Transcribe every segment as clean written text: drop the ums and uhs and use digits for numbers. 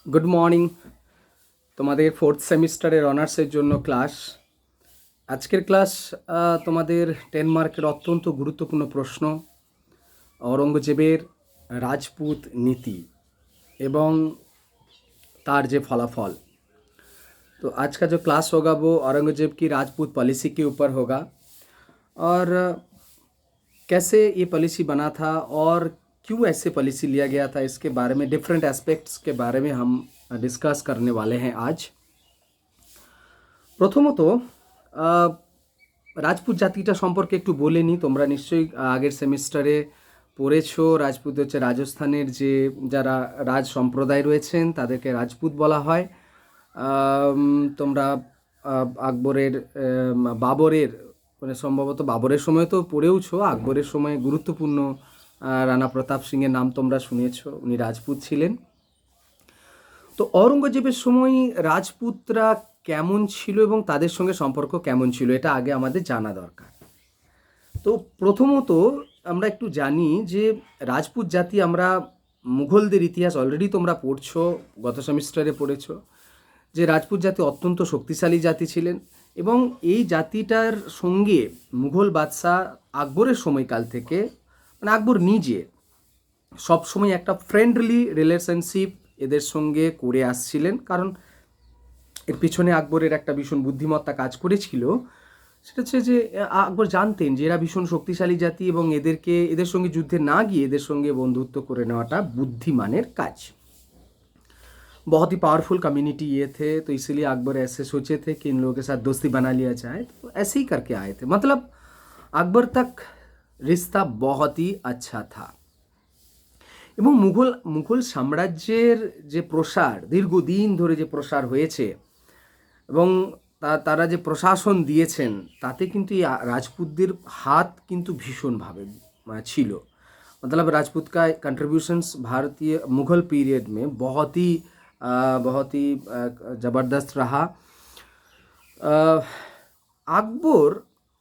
Good morning. তোমাদের fourth সেমিস্টারের অনার্সের জন্য ক্লাস। আজকের ক্লাস তোমাদের 10 মার্কের অত্যন্ত গুরুত্বপূর্ণ প্রশ্ন, औरंगजेबेर राजपूत नीति एवं तार जे फलाफल। तो आज का जो क्लास होगा वो औरंगजेब की राजपूत पॉलिसी के ऊपर होगा और कैसे ये पॉलिसी बना था और क्यों ऐसे पॉलिसी लिया गया था, इसके बारे में डिफरेंट एस्पेक्ट्स के बारे में हम डिस्कस करने वाले हैं आज। প্রথমত রাজপুত জাতিটা সম্পর্কে একটু বলে নিই। তোমরা নিশ্চয়ই আগের সেমিস্টারে পড়েছো, রাজপুত হচ্ছে রাজস্থানের যে যারা রাজ সম্প্রদায় রয়েছেন তাদেরকে রাজপুত বলা হয়। তোমরা আকবরের বাবরের মানে সম্ভবত বাবরের সময় তো পড়েওছো, আকবরের সময় গুরুত্বপূর্ণ রানা প্রতাপ সিংয়ের নাম তোমরা শুনেছো, উনি রাজপুত ছিলেন। তো औरंगजेबের সময় রাজপুতরা কেমন ছিল এবং তাদের সঙ্গে সম্পর্ক কেমন ছিল এটা আগে আমাদের জানা দরকার। তো প্রথমত আমরা একটু জানি যে রাজপুত জাতি, আমরা মুঘলদের ইতিহাস অলরেডি তোমরা পড়ছো, গত সেমিস্টারে পড়েছো যে রাজপুত জাতি অত্যন্ত শক্তিশালী জাতি ছিলেন এবং এই জাতিটার সঙ্গে মুঘল বাদশাহ আকবরের সময়কাল থেকে মানে আকবর নিজে সবসময় একটা ফ্রেন্ডলি রিলেশনশিপ এদের সঙ্গে করে আসছিলেন। কারণ এর পিছনে আকবরের একটা ভীষণ বুদ্ধিমত্তা কাজ করেছিল, সেটা হচ্ছে যে আকবর জানতেন যে এরা ভীষণ শক্তিশালী জাতি এবং এদের সঙ্গে যুদ্ধে না গিয়ে এদের সঙ্গে বন্ধুত্ব করে নেওয়াটা বুদ্ধিমানের কাজ। बहुत ही पावरफुल कम्युनिटी ये थे, तो इसीलिए अकबर ऐसे सोचे थे कि इन लोगों के साथ दोस्ती बना लिया जाए। तो ऐसे ही करके आए थे, मतलब अकबर तक रिश्ता बहुत ही अच्छा था। এবং মুঘল সাম্রাজ্যের যে প্রসার, দীর্ঘদিন ধরে যে প্রসার হয়েছে এবং তারা যে প্রশাসন দিয়েছেন তাতে কিন্তু এই রাজপুতদের হাত কিন্তু ভীষণভাবে ছিল। मतलब राजपूत का कंट्रीब्यूशंस भारतीय मुग़ल पीरियड में बहुत ही ज़बरदस्त रहा। আকবর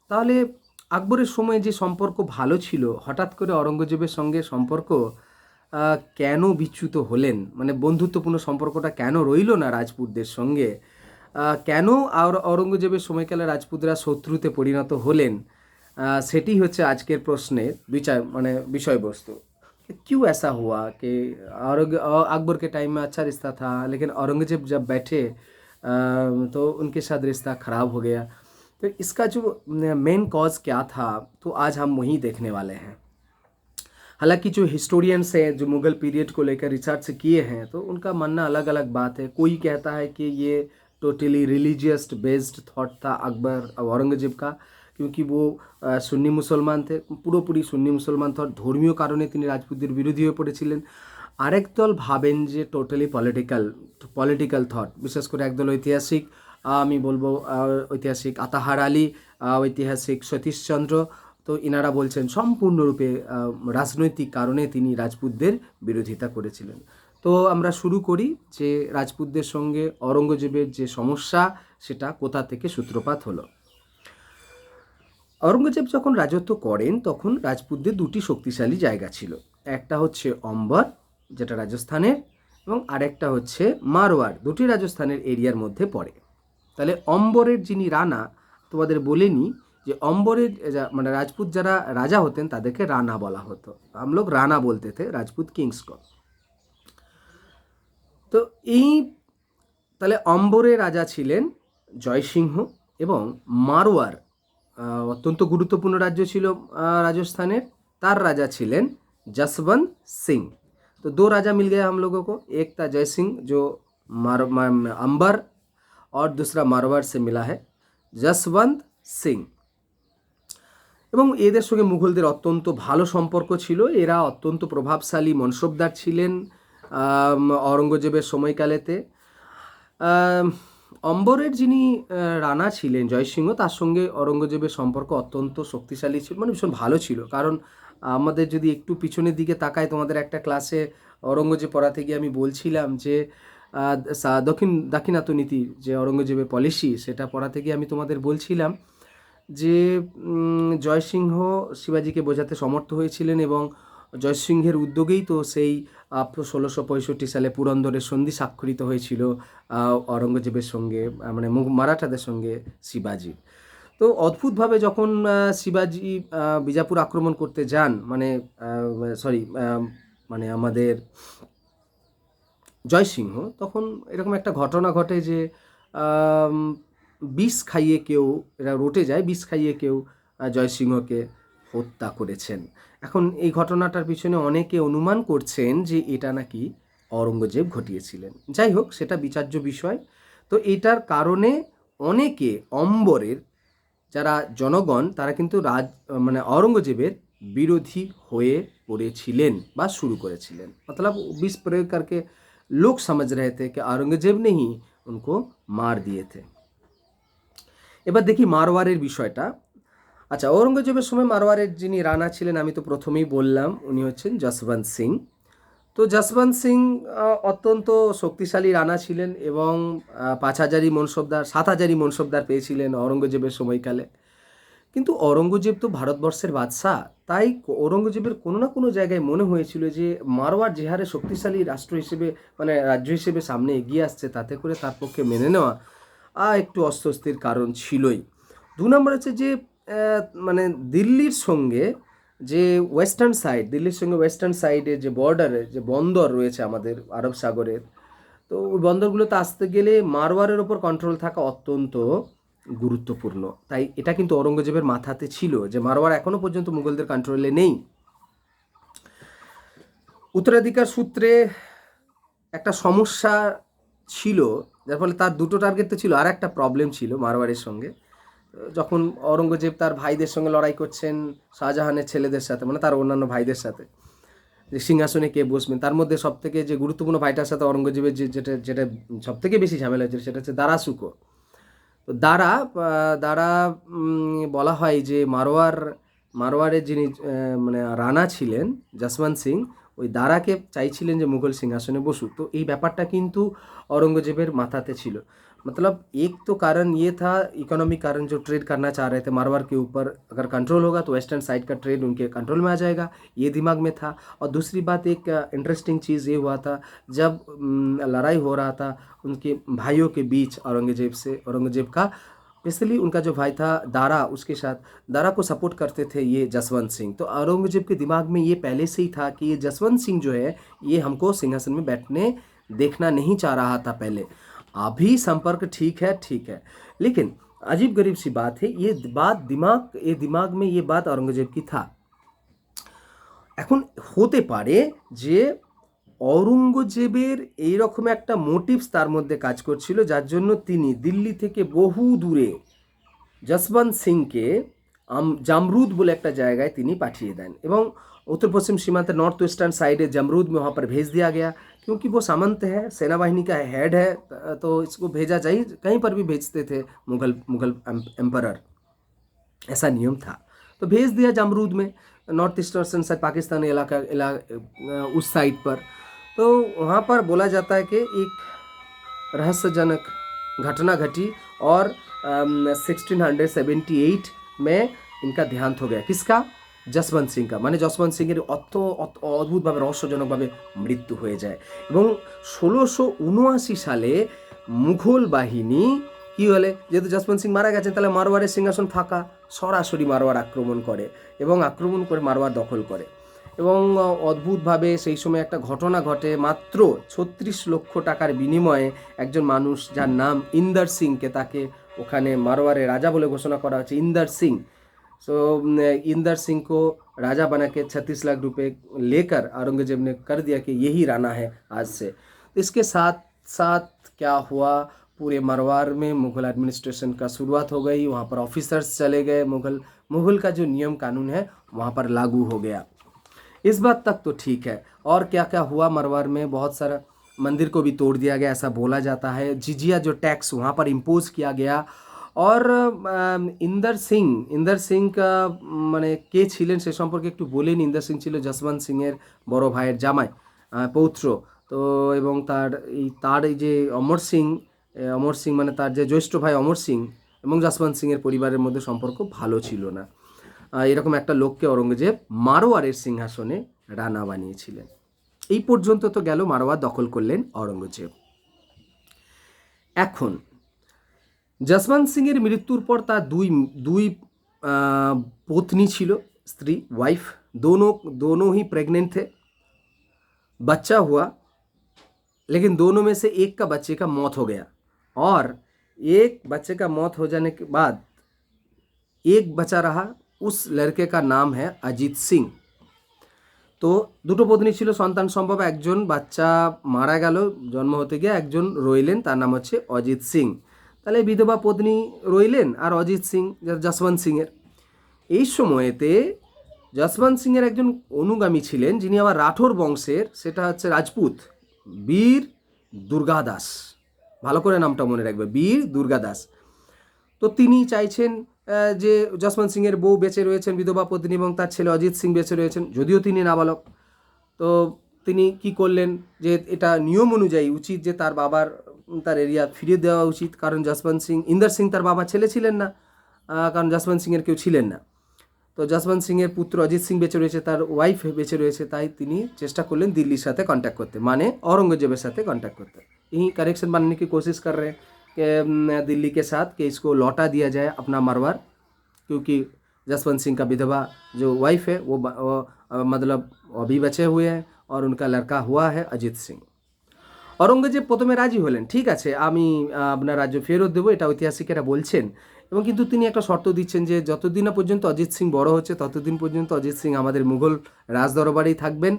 তাহলে আকবরের সময় যে সম্পর্ক ভালো ছিল, হঠাৎ করে औरंगजेबের সঙ্গে সম্পর্ক কেন বিচ্যুত হলেন, মানে বন্ধুত্বপূর্ণ সম্পর্কটা কেন রইল না রাজপুতদের সঙ্গে, কেন औरंगजेबের সময়কালে রাজপুতরা শত্রুতে পরিণত হলেন, সেটি হচ্ছে আজকের প্রশ্নের বিষয়বস্তু। क्यों ऐसा हुआ कि अकबर के टाइम में अच्छा रिश्ता था लेकिन औरंगजेब जब बैठे तो उनके साथ रिश्ता ख़राब हो गया। तो इसका जो मेन कॉज क्या था, तो आज हम वही देखने वाले हैं। हालांकि जो हिस्टोरियंस हैं जो मुग़ल पीरियड को लेकर रिसर्च किए हैं तो उनका मानना अलग अलग बात है। कोई कहता है कि ये टोटली रिलीजियस बेस्ड थॉट था अकबर और औरंगजेब का, क्योंकि वो सुन्नी मुसलमान थे, পুরোপুরি সুন্নি মুসলমান থট, ধর্মীয় কারণে তিনি রাজপুতদের বিরোধী হয়ে পড়েছিলেন। আরেক দল ভাবেন যে টোটালি পলিটিক্যাল থট, বিশেষ করে একদল ঐতিহাসিক, আমি বলবো ঐতিহাসিক আতাহার আলী, ঐতিহাসিক সতীশচন্দ্র, তো ইনারা বলছেন সম্পূর্ণরূপে রাজনৈতিক কারণে তিনি রাজপুতদের বিরোধিতা করেছিলেন। তো আমরা শুরু করি যে রাজপুতদের সঙ্গে औरंगजेबের যে সমস্যা সেটা কোথা থেকে সূত্রপাত হলো। औरंगजेब যখন রাজত্ব করেন তখন রাজপুতদের দুটি শক্তিশালী জায়গা ছিল, একটা হচ্ছে অম্বর যেটা রাজস্থানের এবং আরেকটা হচ্ছে মারওয়াড়, দুটি রাজস্থানের এরিয়ার মধ্যে পড়ে। তাহলে অম্বরের যিনি রানা, তোমাদের বলেনি যে অম্বরের মানে রাজপুত যারা রাজা হতেন তাদেরকে রানা বলা হতো, हम लोग রানা বলতে थे রাজপুত কিংস को। তো এই তাহলে অম্বরের রাজা ছিলেন জয়সিংহ এবং মারওয়াড় অত্যন্ত গুরুত্বপূর্ণ রাজ্য ছিল राजस्थानेर, तार राजा छिलेन जसवंत सिंह। तो दो राजा मिल गया हम लोगों को, एक था जय सिंह जो अंबर और दूसरा मारवाड़ से मिला है जसवंत सिंह। এবং এদের সঙ্গে মুঘলদের অত্যন্ত ভালো সম্পর্ক ছিল, এরা অত্যন্ত প্রভাবশালী মনসবদার ছিলেন औरंगजेबের সময়কালেতে। অম্বরের যিনি রানা ছিলেন জয়সিংহ, তার সঙ্গে औरंगजेबের সম্পর্ক অত্যন্ত শক্তিশালী ছিল, মানে ভীষণ ভালো ছিল। কারণ আমাদের যদি একটু পিছনের দিকে তাকাই, তোমাদের একটা ক্লাসে औरंगजेब পড়াতে গিয়ে আমি বলছিলাম যে দাক্ষিণাত্য নীতি যে औरंगजेबের পলিসি, সেটা পড়াতে গিয়ে আমি তোমাদের বলছিলাম যে জয়সিংহ শিবাজিকে বোঝাতে সমর্থ হয়েছিলেন এবং জয়সিংহের উদ্যোগেই তো সেই 1665 সালে পুরন্দরের সন্ধি স্বাক্ষরিত হয়েছিল অরঙ্গজেবের সঙ্গে, মানে মারাঠাদের সঙ্গে শিবাজির। তো অদ্ভুতভাবে যখন শিবাজি বিজাপুর আক্রমণ করতে যান, মানে মানে আমাদের জয়সিংহ, তখন এরকম একটা ঘটনা ঘটে যে আম, বিষ খাইয়ে কেউ, এরা রটে যায়, বিষ খাইয়ে কেউ জয়সিংহকে হত্যা করেছেন। এখন এই ঘটনাটার পিছনে অনেকে অনুমান করছেন যে এটা নাকি অরঙ্গজেব ঘটিয়েছিলেন। যাই হোক, সেটা বিচার্য বিষয়। তো এটার কারণে অনেকে অম্বরের যারা জনগণ তারা কিন্তু মানে অরঙ্গজেবের বিরোধী হয়ে পড়েছিলেন বা শুরু করেছিলেন। मतलब विष प्रयोग करके लोग समझ रहे थे कि औरंगजेब ने ही उनको मार दिए थे। এবার দেখি মারওয়ারের বিষয়টা। আচ্ছা, ঔরঙ্গজেবের সময় মারওয়ারের যিনি রানা ছিলেন আমি তো প্রথমেই বললাম, উনি হচ্ছেন যশবন্ত সিং। তো যশবন্ত সিং অত্যন্ত শক্তিশালী রানা ছিলেন এবং 5000ই মনসবদার, 7000ই মনসবদার পেয়েছিলেন ঔরঙ্গজেবের সময়কালে। কিন্তু ঔরঙ্গজেব তো ভারতবর্ষের বাদশাহ, তাই ঔরঙ্গজেবের কোনো না কোনো জায়গায় মনে হয়েছিল যে মারওয়ার যে হারে শক্তিশালী রাষ্ট্র হিসেবে, মানে রাজ্য হিসেবে সামনে এগিয়ে আসছে, তাতে করে তার পক্ষে মেনে নেওয়া একটু অস্বস্তির কারণ ছিলই। 2 নম্বর হচ্ছে যে মানে দিল্লির সঙ্গে যে দিল্লির সঙ্গে ওয়েস্টার্ন সাইডে যে বর্ডারে যে বন্দর রয়েছে আমাদের আরব সাগরের, তো ওই বন্দরগুলোতে আসতে গেলে মারওয়ারের ওপর কন্ট্রোল থাকা অত্যন্ত গুরুত্বপূর্ণ। তাই এটা কিন্তু ঔরঙ্গজেবের মাথাতে ছিল যে মারওয়ার এখনো পর্যন্ত মুঘলদের কন্ট্রোলে নেই। উত্তরাধিকার সূত্রে একটা সমস্যা ছিল, যার ফলে তার দুটো টার্গেট তো ছিল, আর একটা প্রবলেম ছিল মারওয়ারের সঙ্গে। যখন ঔরঙ্গজেব তার ভাইদের সঙ্গে লড়াই করছেন, শাহজাহানের ছেলেদের সাথে, মানে তার অন্যান্য ভাইদের সাথে, যে সিংহাসনে কে বসবেন, তার মধ্যে সবথেকে যে গুরুত্বপূর্ণ ভাইটার সাথে ঔরঙ্গজেবের যেটা যেটা সবথেকে বেশি ঝামেলা হয়েছিল সেটা হচ্ছে দারা শুকো। তো দারা বলা হয় যে মারওয়ারের যিনি মানে রানা ছিলেন যশবন্ত সিং, ওই দারাকে চাইছিলেন যে মুঘল সিংহাসনে বসুক। তো এই ব্যাপারটা কিন্তু औरंगजेब माथाते छिलो। मतलब एक तो कारण ये था, इकोनॉमिक कारण, जो ट्रेड करना चाह रहे थे मारवाड़ के ऊपर, अगर कंट्रोल होगा तो वेस्टर्न साइड का ट्रेड उनके कंट्रोल में आ जाएगा, ये दिमाग में था। और दूसरी बात, एक इंटरेस्टिंग चीज़ ये हुआ था, जब लड़ाई हो रहा था उनके भाइयों के बीच औरंगजेब का, इसलिए उनका जो भाई था दारा, उसके साथ दारा को सपोर्ट करते थे ये जसवंत सिंह। तो औरंगजेब के दिमाग में ये पहले से ही था कि ये जसवंत सिंह जो है ये हमको सिंहासन में बैठने देखना नहीं चाह रहा था पहले। अभी संपर्क ठीक है, लेकिन अजीब गरीब सी बात है, ये दिमाग में ये बात औरंगजेब की था। এখন হতে পারে যে औरंगजेबेर এই রকম একটা মোটিভস তার মধ্যে কাজ করছিল, যার জন্য তিনি দিল্লি থেকে বহু দূরে जसवंत सिंह के जामरूद बोले एक जगह তিনি পাঠিয়ে দেন এবং उत्तर पश्चिम सीमांत नॉर्थ वेस्टर्न साइड जमरूद में वहाँ पर भेज दिया गया, क्योंकि वो सामंत है, सेना बाहिनी का हेड है, तो इसको भेजा जाए, कहीं पर भी भेजते थे मुगल एम्परर, ऐसा नियम था। तो भेज दिया जमरूद में, नॉर्थ ईस्टर्न साइड पाकिस्तान उस साइड पर। तो वहाँ पर बोला जाता है कि एक रहस्यजनक घटना घटी और 1678 में इनका देहांत हो गया। किसका? जसवंत सिंह का। माने जसवंत सिंहेर अद्भुतभावे रहस्यजनकभावे मृत्यु हो जाए। এবং 1679 সালে মুঘল বাহিনী কি হলে, যেহেতু জসবন্ত সিং মারা গেছেন, তাহলে মারওয়ারের সিংহাসন ফাঁকা, সরাসরি মারওয়ার আক্রমণ করে এবং আক্রমণ করে মারওয়ার দখল করে। এবং অদ্ভুতভাবে সেই সময় একটা ঘটনা ঘটে, মাত্র 36 লক্ষ টাকার বিনিময়ে একজন মানুষ যার নাম ইন্দর সিংকে, তাকে ওখানে মারওয়ারের রাজা বলে ঘোষণা করা হচ্ছে, ইন্দর সিং। सो इंदर सिंह को राजा बना के 36 लाख रुपए लेकर औरंगजेब ने कर दिया कि यही राना है आज से। तो इसके साथ साथ क्या हुआ, पूरे मारवाड़ में मुग़ल एडमिनिस्ट्रेशन का शुरुआत हो गई, वहाँ पर ऑफिसर्स चले गए, मुग़ल का जो नियम कानून है वहाँ पर लागू हो गया। इस बात तक तो ठीक है। और क्या क्या हुआ मारवाड़ में, बहुत सारा मंदिर को भी तोड़ दिया गया, ऐसा बोला जाता है। जिजिया जो टैक्स वहाँ पर इम्पोज किया गया। और इंदर सिंह का মানে কে ছিলেন সে সম্পর্কে একটু বলেন। ইন্দর সিং ছিল জসবন্ত সিংয়ের বড় ভাইয়ের জামাই, পৌত্র। তো এবং তার এই যে অমর সিং মানে তার যে জ্যৈষ্ঠ ভাই অমর সিং এবং জসবন্ত সিংয়ের পরিবারের মধ্যে সম্পর্ক ভালো ছিল না। এরকম একটা লোককে औरंगजेब মারওয়ারের সিংহাসনে রানা বানিয়েছিলেন। এই পর্যন্ত তো গেল, মারওয়ার দখল করলেন অরঙ্গজেব। এখন যশবন্ত সিংয়ের মৃত্যুর পর তার দুই দুই পত্নী ছিল, स्त्री वाइफ, दोनों ही प्रेग्नेंट थे। बच्चा हुआ, लेकिन दोनों में से एक का बच्चे का मौत हो गया, और एक बच्चे का मौत हो जाने के बाद एक बचा रहा। उस लड़के का नाम है अजीत सिंह। তো দুটো পত্নী ছিল, সন্তান সম্ভব, একজন বাচ্চা মারা গেল জন্ম হতে গিয়ে, একজন রইলেন, তার নাম হচ্ছে অজিত সিং। তাহলে বিধবা পত্নী রইলেন আর অজিত সিং যশবন্ত সিংয়ের। এই সময়েতে যশবন্ত সিংয়ের একজন অনুগামী ছিলেন যিনি আবার রাঠোর বংশের, সেটা হচ্ছে রাজপুত, বীর দুর্গাদাস। ভালো করে নামটা মনে রাখবে, বীর দুর্গাদাস। তো তিনি চাইছেন যে যশবন্ত সিংয়ের বউ বেঁচে রয়েছেন, বিধবা পত্নী, এবং তার ছেলে অজিত সিং বেঁচে রয়েছেন, যদিও তিনি নাবালক। তো তিনি কি করলেন যে এটা নিয়ম অনুযায়ী উচিত যে তার বাবার তার এরিয়া ফিরিয়ে দেওয়া উচিত, কারণ যশবন্ত সিং, ইন্দর সিং তার বাবা ছেলে ছিলেন না, কারণ যশবন্ত সিংয়ের কেউ ছিলেন না। তো যশবন্ত সিংয়ের পুত্র অজিত সিং বেঁচে রয়েছে, তার ওয়াইফ বেঁচে রয়েছে, তাই তিনি চেষ্টা করলেন দিল্লির সাথে কন্ট্যাক্ট করতে, মানে औरंगजेब साथ कॉन्टैक्ट करते। यही करेक्शन बनाने की कोशिश कर रहे हैं कि दिल्ली के साथ कि इसको लौटा दिया जाए अपना मरवार, क्योंकि जसवंत सिंह का विधवा जो वाइफ है वो मतलब अभी बचे हुए हैं, और उनका लड़का हुआ है अजीत सिंह। औरंगजेब প্রথমে রাজি হলেন, ঠিক আছে আমি আপনার রাজ্য ফেরত দেবো, এটা ঐতিহাসিকেরা বলছেন, এবং কিন্তু তিনি একটা শর্ত দিচ্ছেন যে যতদিন না পর্যন্ত অজিত সিং বড় হচ্ছে ততদিন পর্যন্ত অজিত সিং আমাদের মুঘল রাজদরবারেই থাকবেন।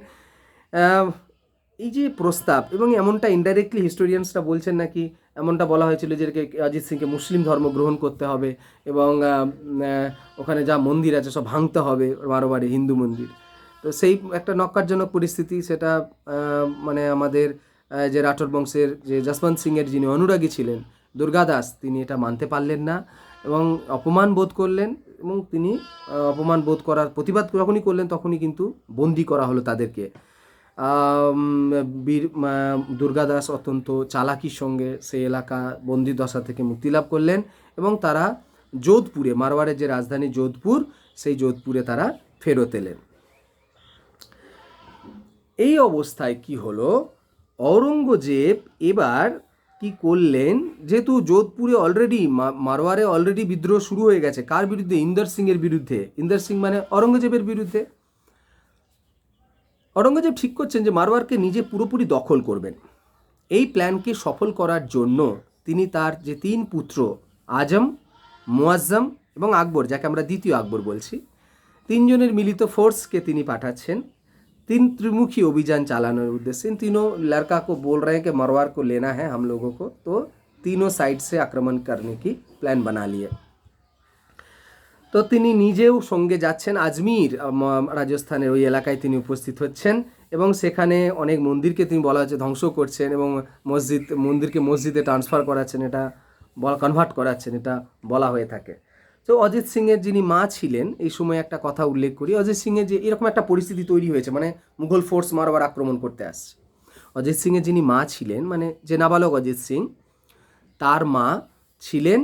এই যে প্রস্তাব, এবং এমনটা ইনডাইরেক্টলি হিস্টোরিয়ানসরা বলছেন নাকি এমনটা বলা হয়েছিল যে অজিত সিংকে মুসলিম ধর্ম গ্রহণ করতে হবে, এবং ওখানে যা মন্দির আছে সব ভাঙতে হবে, মারোয়ারি হিন্দু মন্দির। তো সেই একটা নক্কারজনক পরিস্থিতি, সেটা মানে আমাদের যে রাঠোর বংশের যে যশবন্ত সিংয়ের যিনি অনুরাগী ছিলেন দুর্গাদাস, তিনি এটা মানতে পারলেন না এবং অপমান বোধ করলেন, এবং তিনি অপমান বোধ করার প্রতিবাদ যখনই করলেন তখনই কিন্তু বন্দি করা হলো তাদেরকে। বীর দুর্গাদাস অত্যন্ত চালাকির সঙ্গে সেই এলাকা বন্দি দশা থেকে মুক্তি লাভ করলেন, এবং তারা যোধপুরে, মারওয়ারের যে রাজধানী যোধপুর, সেই যোধপুরে তারা ফেরত এলেন। এই অবস্থায় কি হলো, औरंगजेब এবার কি করলেন, যেহেতু যোধপুরে অলরেডি মারওয়ারে অলরেডি বিদ্রোহ শুরু হয়ে গেছে, কার বিরুদ্ধে? ইন্দর সিংয়ের বিরুদ্ধে। ইন্দর সিং মানে औरंगजेबের বিরুদ্ধে। औरंगजेब ঠিক করছেন যে মারওয়ারকে নিজে পুরোপুরি দখল করবেন। এই প্ল্যানকে সফল করার জন্য তিনি তার যে তিন পুত্র আজম, মুয়াজ্জম এবং আকবর, যাকে আমরা দ্বিতীয় আকবর বলছি, তিনজনের মিলিত ফোর্সকে তিনি পাঠাচ্ছেন तीन त्रिमुखी अभियान चलाने उद्देश्य। इन तीनों लड़का को बोल रहे हैं कि मरवार को लेना है हम लोगों को, तो तीनों साइड से आक्रमण करने की प्लान बना लिए। তো তিনি নিজেও সঙ্গে যাচ্ছেন, আজমির রাজস্থানের ওই এলাকায় তিনি উপস্থিত হচ্ছেন, এবং সেখানে অনেক মন্দিরকে তিনি বলা হচ্ছে ধ্বংস করছেন, এবং মন্দিরকে মসজিদে ট্রান্সফার করাচ্ছেন, এটা কনভার্ট করাচ্ছেন, এটা বলা হয়ে থাকে। তো অজিত সিংয়ের যিনি মা ছিলেন, এই সময় একটা কথা উল্লেখ করি, অজিত সিংয়ের যে এরকম একটা পরিস্থিতি তৈরি হয়েছে, মানে মুঘল ফোর্স মারওয়ার আক্রমণ করতে আসছে। অজিত সিংয়ের যিনি মা ছিলেন, মানে যে নাবালক অজিত সিং, তার মা ছিলেন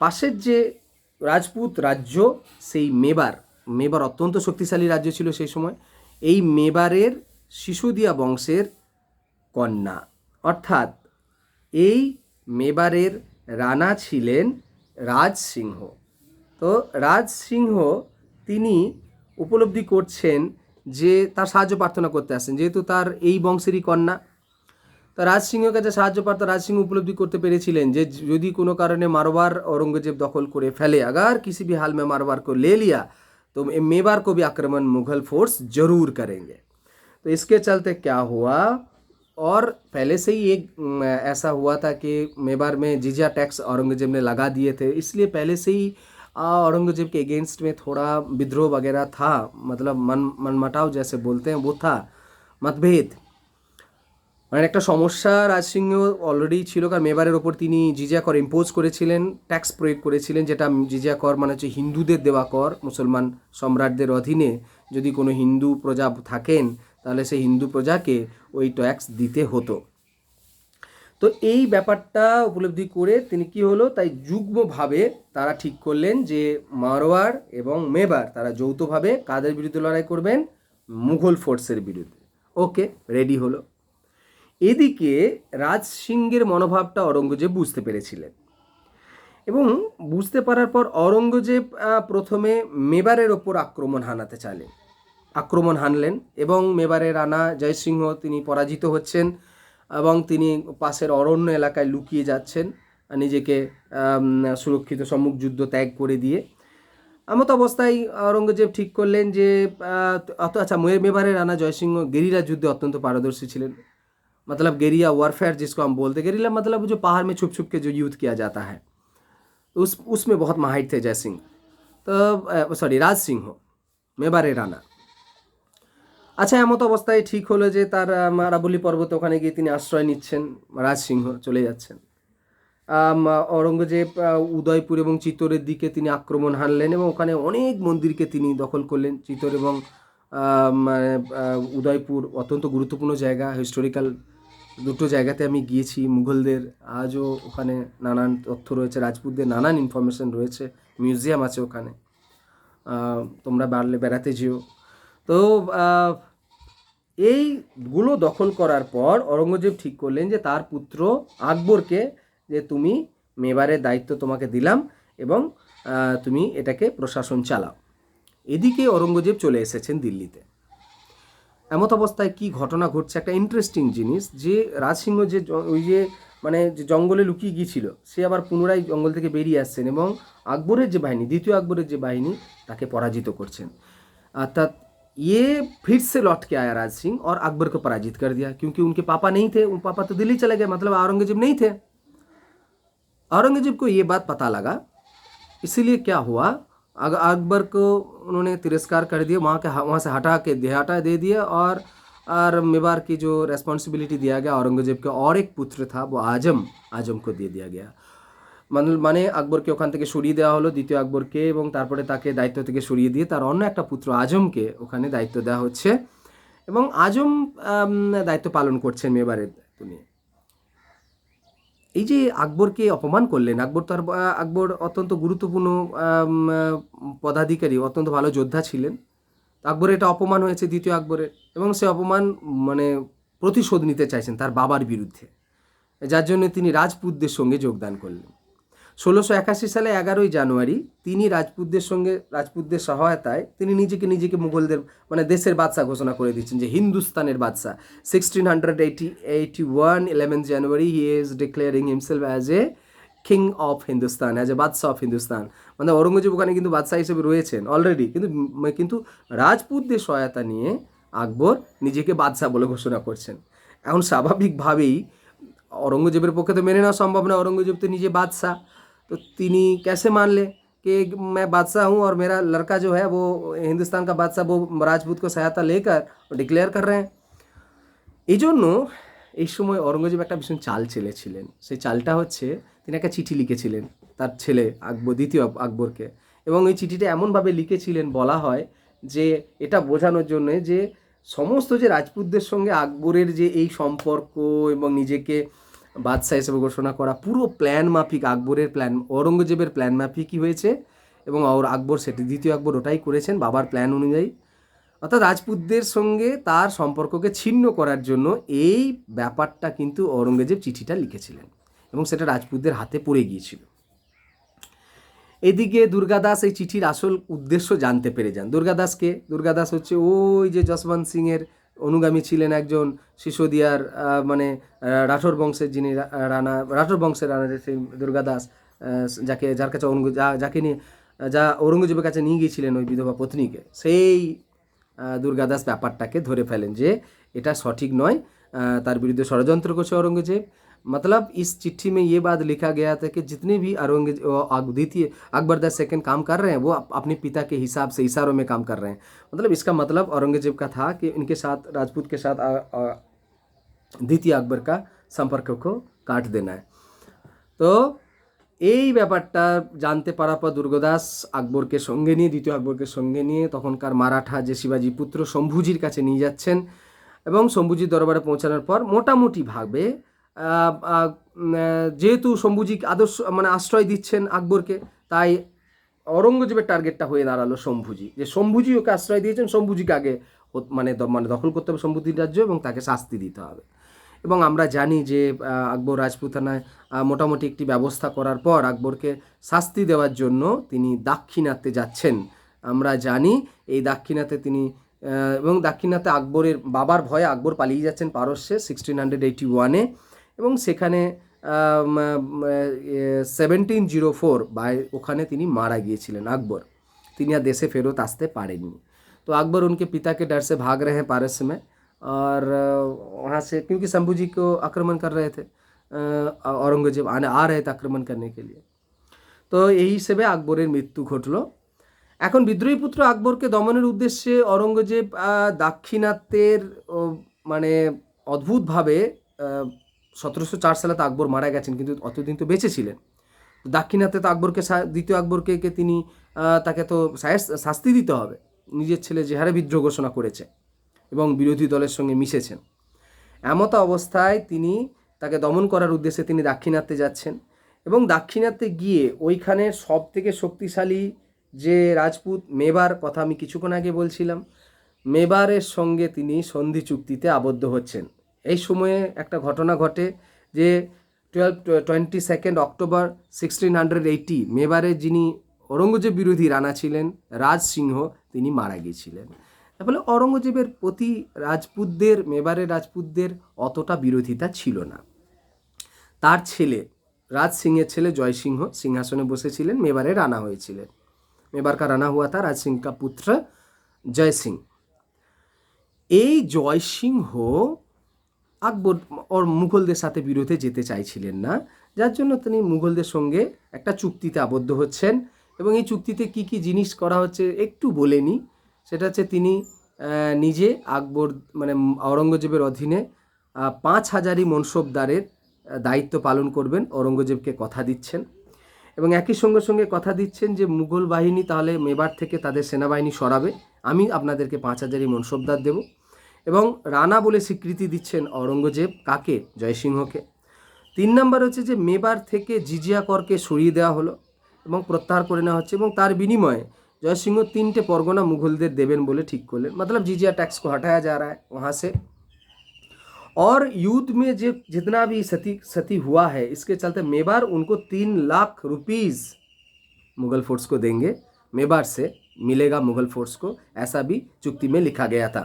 পাশের যে রাজপুত রাজ্য, সেই মেবার অত্যন্ত শক্তিশালী রাজ্য ছিল সেই সময়, এই মেবারের সিসোদিয়া বংশের কন্যা, অর্থাৎ এই মেবারের রানা ছিলেন রাজ সিংহ। তো রাজ সিংহ তিনি উপলব্ধি করছেন যে তার সাহায্য প্রার্থনা করতে আসছেন, যেহেতু তার এই বংশেরই কন্যা। তো রাজ সিংহের কাছে সাহায্য প্রার্থনা, রাজ সিংহ উপলব্ধি করতে পেরেছিলেন যে যদি কোনো কারণে মারওয়ার औरंगजेब दखल করে ফেলে, अगर किसी भी हाल में मारवार को ले लिया तो मेवार को भी आक्रमण मुगल फोर्स जरूर करेंगे। तो इसके चलते क्या हुआ, और पहले से ही एक ऐसा हुआ था कि मेवार में जिजिया टैक्स औरंगजेब ने लगा दिए थे, इसलिए पहले से ही औरंगजेब के अगेंस्ट में थोड़ा विद्रोह वगैरह था, मतलब मनमटाव जैसे बोलते हैं वो था, मतभेद, মানে একটা সমস্যা রাজ সিংহ অলরেডি ছিল, কারণ মেবারের ওপর তিনি জিজিয়া কর ইম্পোজ করেছিলেন, ট্যাক্স প্রয়োগ করেছিলেন, যেটা জিজিয়া কর মানে হচ্ছে হিন্দুদের দেওয়া কর। মুসলমান সম্রাটদের অধীনে যদি কোনো হিন্দু প্রজা থাকেন তাহলে সেই হিন্দু প্রজাকে ওই ট্যাক্স দিতে হতো। তো এই ব্যাপারটা উপলব্ধি করে তিনি কি হলো, তাই যুগ্মভাবে তারা ঠিক করলেন যে মারওয়ার এবং মেবার তারা যৌথভাবে কাদের বিরুদ্ধে লড়াই করবেন, মুঘল ফোর্সের বিরুদ্ধে। ওকে, রেডি হলো। এদিকে রাজ সিংহের মনোভাবটা অরঙ্গজেব বুঝতে পেরেছিলেন এবং বুঝতে পারার পর অরঙ্গজেব প্রথমে মেবারের ওপর আক্রমণ হানলেন এবং মেবারের রানা জয়সিংহ তিনি পরাজিত হচ্ছেন এবং তিনি পাশের অরণ্য এলাকায় লুকিয়ে যাচ্ছেন নিজেকে সুরক্ষিত সম্মুখ যুদ্ধ ত্যাগ করে দিয়ে। এমত অবস্থায় অরঙ্গজেব ঠিক করলেন যে আচ্ছা, মেবারের রানা জয়সিংহ গেরিলা যুদ্ধে অত্যন্ত পারদর্শী ছিলেন। मतलब गेरिया वॉरफेयर जिसको हम बोलते, गेरिला मतलब जो पहाड़ में छुप छुप के जो युद्ध किया जाता है, उसमें बहुत माहिर थे जय सिंह, तो सॉरी রাজ সিংহ, মেবারের রানা। আচ্ছা, এমত অবস্থায় ঠিক হলো যে তার আরাবল্লী পর্বতে ওখানে গিয়ে তিনি আশ্রয় নিচ্ছেন, রাজ সিংহ চলে যাচ্ছেন। অরঙ্গজেব উদয়পুর এবং চিত্তরের দিকে তিনি আক্রমণ হানলেন এবং ওখানে অনেক মন্দিরকে তিনি দখল করলেন। চিত্তর এবং উদয়পুর অত্যন্ত গুরুত্বপূর্ণ জায়গা, হিস্টোরিক্যাল দুটো জায়গাতে আমি গিয়েছি। মুঘলদের আজও ওখানে নানান তথ্য রয়েছে, রাজপুতদের নানান ইনফরমেশন রয়েছে, মিউজিয়াম আছে ওখানে, তোমরা বেড়াতে যেও। তো এইগুলো দখল করার পর অরঙ্গজেব ঠিক করলেন যে তার পুত্র আকবরকে, যে তুমি মেবারের দায়িত্ব তোমাকে দিলাম এবং তুমি এটাকে প্রশাসন চালাও। এদিকে অরঙ্গজেব চলে এসেছেন দিল্লিতে। এমত অবস্থায় কি ঘটনা ঘটছে, একটা ইন্টারেস্টিং জিনিস, যে রাজসিংহ যে ওই যে মানে যে জঙ্গলে লুকিয়ে গিয়েছিল, সে আবার পুনরায় জঙ্গল থেকে বেরিয়ে আসছেন এবং আকবরের যে বাহিনী, দ্বিতীয় আকবরের যে বাহিনী, তাকে পরাজিত করছেন। अर्थात ये फिर से लौट के आया राज सिंह और अकबर को पराजित कर दिया, क्योंकि उनके पापा नहीं थे, उन पापा तो दिल्ली चले गए, मतलब औरंगजेब नहीं थे। औरंगजेब को ये बात पता लगा, इसीलिए क्या हुआ, अकबर को उन्होंने तिरस्कार कर दिया, वहाँ से हटा दे दिया और मेवाड़ की जो रेस्पॉन्सिबिलिटी दिया गया औरंगजेब के और एक पुत्र था, वो आजम को दे दिया गया। মানে আকবরকে ওখান থেকে সরিয়ে দেওয়া হলো, দ্বিতীয় আকবরকে, এবং তারপরে তাকে দায়িত্ব থেকে সরিয়ে দিয়ে তার অন্য একটা পুত্র আজমকে ওখানে দায়িত্ব দেওয়া হচ্ছে এবং আজম দায়িত্ব পালন করছেন মেবারের দায়িত্ব নিয়ে। এই যে আকবরকে অপমান করলেন, আকবর অত্যন্ত গুরুত্বপূর্ণ পদাধিকারী, অত্যন্ত ভালো যোদ্ধা ছিলেন। আকবরের এটা অপমান হয়েছে দ্বিতীয় আকবরের, এবং সে অপমান মানে প্রতিশোধ নিতে চাইছেন তার বাবার বিরুদ্ধে, যার জন্য তিনি রাজপুতদের সঙ্গে যোগদান করলেন। 1681 সালে 11ই জানুয়ারি তিনি রাজপুতদের সহায়তায় তিনি নিজেকে মুঘলদের মানে দেশের বাদশা ঘোষণা করে দিচ্ছেন, যে হিন্দুস্তানের বাদশা। 1681 11 January he is declaring himself as a king of Hindustan, as a badshah of Hindustan. মানে অরঙ্গজেব ওখানে কিন্তু বাদশা হিসেবে রয়েছেন অলরেডি, কিন্তু রাজপুতদের সহায়তা নিয়ে আকবর নিজেকে বাদশা বলে ঘোষণা করছেন। এখন স্বাভাবিকভাবেই औरंगजेबर पक्षे तो मेने ना संभव ना, औरंगजेब तो नीचे बादशाह, तो তিনি कैसे मान ले कि मैं बादशाह हूँ और मेरा लड़का जो है वो हिंदुस्तान का बादशाह, वो राजपूत को सहायता लेकर डिक्लेयर कर रहे हैं। এই জন্য এই সময় औरंगजेब একটা ভীষণ চাল চেলেছিলেন। সেই চালটা হচ্ছে, তিনি একটা চিঠি লিখেছিলেন তার ছেলে দ্বিতীয় আকবরকে, এবং এই চিঠিটা এমনভাবে লিখেছিলেন, বলা হয় যে এটা বোঝানোর জন্য যে সমস্ত যে রাজপুতদের সঙ্গে আকবরের যে এই সম্পর্ক এবং নিজেকে বাদশাহ হিসেবে ঘোষণা করা, পুরো প্ল্যান মাফিক আকবরের প্ল্যান, औरंगजेবের প্ল্যান মাফিকই হয়েছে এবং আকবর সেটি, দ্বিতীয় আকবর ওটাই করেছেন বাবার প্ল্যান অনুযায়ী। অর্থাৎ রাজপুতদের সঙ্গে তার সম্পর্ককে ছিন্ন করার জন্য এই ব্যাপারটা কিন্তু औरंगजेब চিঠিটা লিখেছিলেন এবং সেটা রাজপুতদের হাতে পড়ে গিয়েছিল। এদিকে দুর্গাদাস এই চিঠির আসল উদ্দেশ্য জানতে পেরে যান। দুর্গাদাস হচ্ছে ওই যে যশবন্ত সিংয়ের অনুগামী ছিলেন, একজন সিসোদিয়ার মানে রাঠোর বংশের যিনি রাঠোর বংশের রানা, সেই দুর্গাদাস, যার কাছে যা औरंगजेবের কাছে নিয়ে গিয়েছিলেন ওই বিধবা পত্নীকে, সেই দুর্গাদাস ব্যাপারটাকে ধরে ফেলেন যে এটা সঠিক নয়, তার বিরুদ্ধে ষড়যন্ত্র করছে औरंगजेब। मतलब इस चिट्ठी में ये बात लिखा गया था कि जितने भी द्वितीय अकबर द सेकंड काम कर रहे हैं वो अपने पिता के हिसाब से इशारों में काम कर रहे हैं। मतलब इसका मतलब औरंगजेब का था कि इनके साथ, राजपूत के साथ द्वितीय अकबर का संपर्क को काट देना है। तो এই ব্যাপারটা জানতে পারার পর দুর্গাদাস আকবরকে সঙ্গে নিয়ে, দ্বিতীয় আকবরকে সঙ্গে নিয়ে তখনকার মারাঠা যে শিবাজি পুত্র শম্ভুজির কাছে নিয়ে যাচ্ছেন এবং শম্ভুজির দরবারে পৌঁছানোর পর মোটামুটি ভাবে যেহেতু শম্ভুজি আদর্শ মানে আশ্রয় দিচ্ছেন আকবরকে, তাই औरंगजेবের টার্গেটটা হয়ে দাঁড়ালো শম্ভুজি, যে শম্ভুজি ওকে আশ্রয় দিয়েছেন, শম্ভুজিকে আগে মানে দখল করতে হবে সম্পত্তির রাজ্য এবং তাকে শাস্তি দিতে হবে। এবং আমরা জানি যে আকবর রাজপুতানায় মোটামুটি একটি ব্যবস্থা করার পর আকবরকে শাস্তি দেওয়ার জন্য তিনি দাক্ষিণাত্যে যাচ্ছেন। আমরা জানি এই দাক্ষিণাত্যে তিনি এবং দাক্ষিণাত্যে আকবরের বাবার ভয়ে আকবর পালিয়ে যাচ্ছেন পারস্যে 1681-এ এবং সেখানে 1704 বা ওখানে তিনি মারা গিয়েছিলেন আকবর। তিনি আর देशे ফেরত আসতে পারেননি। तो अकबर उनके पिता के डर से भाग रहे हैं पारस में और वहाँ से, क्योंकि शंभू जी को आक्रमण कर रहे थे, औरंगजेब आ रहे थे आक्रमण करने के लिए। तो এই হিসেবে আকবরের মৃত্যু ঘটল। এখন বিদ্রোহী পুত্র আকবরকে দমনের উদ্দেশ্যে औरंगजेब দাক্ষিণাত্যের মানে অদ্ভুতভাবে 1704 সালে তো আকবর মারা গেছেন, কিন্তু অতদিন তো বেঁচে ছিলেন। দাক্ষিণাত্যে তো আকবরকে দ্বিতীয় আকবরকে তিনি তাকে তো শাস্তি দিতে হবে। নিজের ছেলে যে হারে বিদ্রোহ ঘোষণা করেছে এবং বিরোধী দলের সঙ্গে মিশেছেন, এমতো অবস্থায় তিনি তাকে দমন করার উদ্দেশ্যে তিনি দাক্ষিণাত্যে যাচ্ছেন এবং দাক্ষিণাত্যে গিয়ে ওইখানে সব থেকে শক্তিশালী যে রাজপুত মেবার কথা আমি কিছুক্ষণ আগে বলছিলাম, মেবারের সঙ্গে তিনি সন্ধি চুক্তিতে আবদ্ধ হচ্ছেন। এই সময়ে একটা ঘটনা ঘটে যে 22 অক্টোবর 1680 মেবারের যিনি औरंगजेब বিরোধী রানা ছিলেন রাজ সিংহ, তিনি মারা গিয়েছিলেন। ফলে औरंगजेबের প্রতি রাজপুতদের, মেবারের রাজপুতদের অতটা বিরোধিতা ছিল না। তার ছেলে রাজ সিংহের ছেলে জয় সিংহ সিংহাসনে বসেছিলেন, মেবারের রানা হয়েছিলেন। मेवाड़ का राना हुआ था राज सिंह का पुत्र जय सिंह। এই জয় সিংহ আকবর ওর মুঘলদের সাথে বিরোধে যেতে চাইছিলেন না, যার জন্য তিনি মুঘলদের সঙ্গে একটা চুক্তিতে আবদ্ধ হচ্ছেন। এবং এই চুক্তিতে কি কি জিনিস করা হচ্ছে একটু বলে নিই। সেটা হচ্ছে তিনি নিজে আকবর মানে औरंगजेबের অধীনে 5000 মনসবদারের দায়িত্ব পালন করবেন, औरंगजेबকে কথা দিচ্ছেন। এবং একই সঙ্গে সঙ্গে কথা দিচ্ছেন যে মুঘল বাহিনী তাহলে মেবার থেকে তাদের সেনাবাহিনী সরাবে, আমি আপনাদেরকে 5000 মনসবদার দেব। এবং রানা বলে স্বীকৃতি দিচ্ছেন औरंगजेब কাকে? জয়সিংহকে। 3 নম্বর হচ্ছে যে মেবার থেকে জিজিয়া করকে সরিয়ে দেওয়া হলো এবং প্রত্যাহার করে নেওয়া হচ্ছে এবং তার বিনিময়ে জয়সিংহ 3টে পরগনা মুঘলদের দেবেন বলে ঠিক করলেন। मतलब जिजिया टैक्स को हटाया जा रहा है वहाँ से। और युद्ध में जो जितना भी सती हुआ है, इसके चलते मेवाड़ उनको 3 लाख रुपीस मुगल फोर्स को देंगे, मेवाड़ से मिलेगा मुगल फोर्स को, ऐसा भी चुक्ति में लिखा गया था।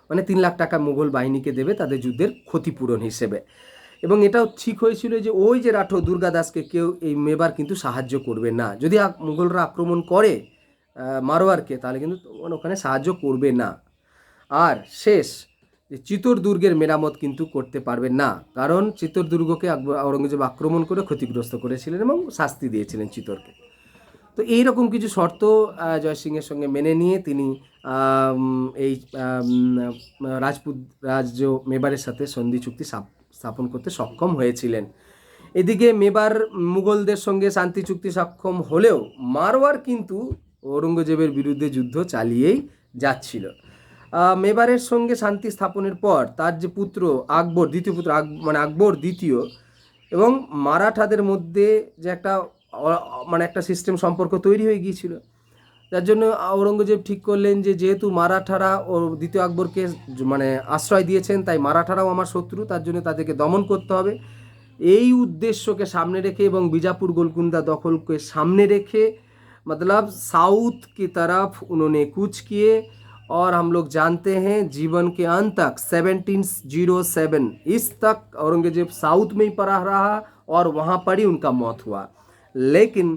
মানে 3 লাখ টাকা মুঘল বাহিনীকে দেবে তাদের যুদ্ধের ক্ষতিপূরণ হিসেবে। এবং এটাও ঠিক হয়েছিল যে ওই যে রাঠোর দুর্গাদাসকে কেউ এই মেবার কিন্তু সাহায্য করবে না। যদি মুঘলরা আক্রমণ করে মারোয়ারকে, তাহলে কিন্তু ওখানে সাহায্য করবে না। আর শেষ যে চিতোর দুর্গের মেরামত কিন্তু করতে পারবেন না, কারণ চিতোর দুর্গকে औरंगजेब আক্রমণ করে ক্ষতিগ্রস্ত করেছিলেন এবং শাস্তি দিয়েছিলেন চিতোরকে। তো এইরকম কিছু শর্ত জয়সিংহের সঙ্গে মেনে নিয়ে তিনি এই রাজপুত রাজ্য মেবারের সাথে সন্ধি চুক্তি স্থাপন করতে সক্ষম হয়েছিলেন। এদিকে মেবার মুঘলদের সঙ্গে শান্তি চুক্তি সক্ষম হলেও মারওয়ার কিন্তু औरंगजेबের বিরুদ্ধে যুদ্ধ চালিয়েই যাচ্ছিল। মেবারের সঙ্গে শান্তি স্থাপনের পর তার যে পুত্র আকবর, দ্বিতীয় পুত্র মানে আকবর দ্বিতীয়, এবং মারাঠাদের মধ্যে যে একটা মানে একটা সিস্টেম সম্পর্ক তৈরি হয়ে গিয়েছিল, যার জন্য औरंगजेब ঠিক করলেন যে যেহেতু মারাঠারা ও দ্বিতীয় আকবরকে মানে আশ্রয় দিয়েছেন, তাই মারাঠারাও আমার শত্রু, তার জন্য তাদেরকে দমন করতে হবে। এই উদ্দেশ্যকে সামনে রেখে এবং বিজাপুর गोलकुंडा দখলকে सामने रेखे मतलब साउथ की तरफ उन्होंने कूच किए। और हम लोग जानते हैं जीवन के अंत तक 1707 इस तक औरंगजेब साउथ में ही पड़ा रहा और वहाँ पर ही उनका मौत हुआ, लेकिन